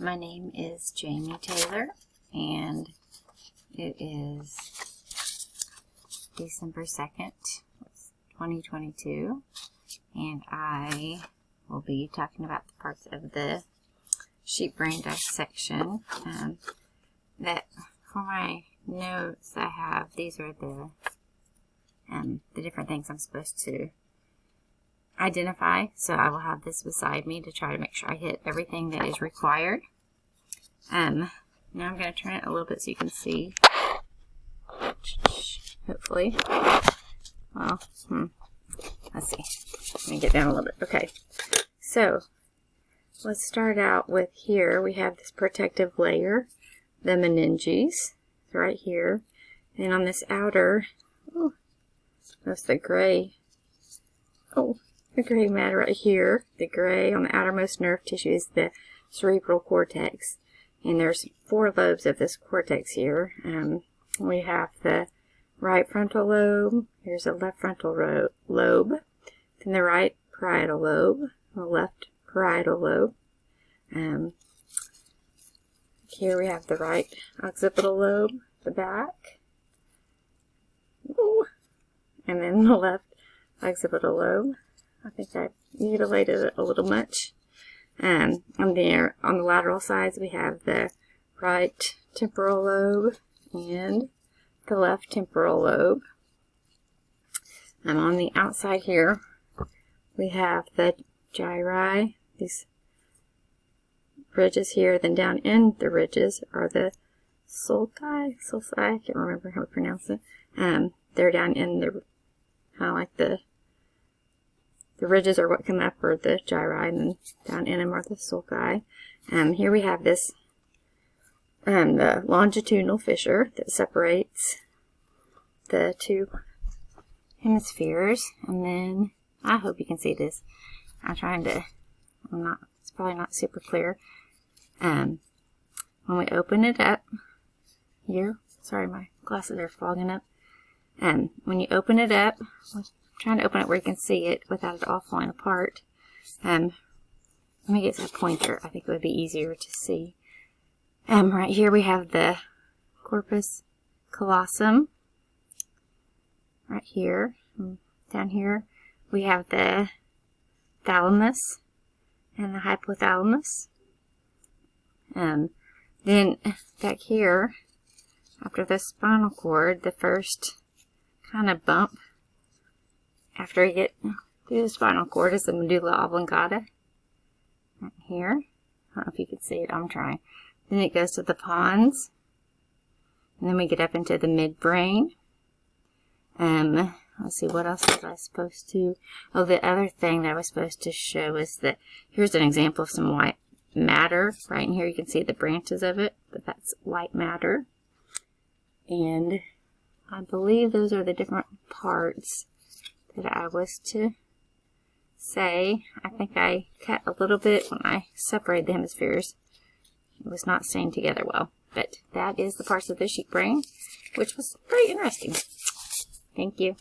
My name is Jamie Taylor, and it is December 2nd, 2022, and I will be talking about the parts of the sheep brain dissection. That for my notes I have, these are the different things I'm supposed to identify, so I will have this beside me to try to make sure I hit everything that is required. Now I'm going to turn it a little bit so you can see, hopefully. Well, let's see. Let me get down a little bit. Okay, so let's start out with here. We have this protective layer, the meninges, right here. And on this outer, that's the gray. The gray matter right here. The gray on the outermost nerve tissue is the cerebral cortex. And there's 4 lobes of this cortex here. We have the right frontal lobe. Here's a left frontal lobe. Then the right parietal lobe. The left parietal lobe. Here we have the right occipital lobe, the back. And then the left occipital lobe. I think I mutilated it a little much. On the lateral sides, we have the right temporal lobe and the left temporal lobe. On the outside here, we have the gyri, these ridges here. Then down in the ridges are the sulci, I can't remember how to pronounce it. They're down in the, kind of like the ridges are what come up, or the gyri, and then down in them are the sulci. Here we have this, the longitudinal fissure that separates the 2 hemispheres. And then, I hope you can see this. It's probably not super clear. When we open it up, here, sorry, my glasses are fogging up. When you open it up, trying to open it where you can see it without it all falling apart. Let me get a pointer. I think it would be easier to see. Right here we have the corpus callosum. Right here. Down here we have the thalamus and the hypothalamus. Then back here, after the spinal cord, the first kind of bump after you get through the spinal cord is the medulla oblongata. Right here. I don't know if you can see it. I'm trying. Then it goes to the pons. And then we get up into the midbrain. Let's see, what else was I supposed to... Oh, the other thing that I was supposed to show is that here's an example of some white matter. Right in here you can see the branches of it, but that's white matter. And I believe those are the different parts that I was to say. I think I cut a little bit when I separated the hemispheres. It was not staying together well. But that is the parts of the sheep brain, which was very interesting. Thank you.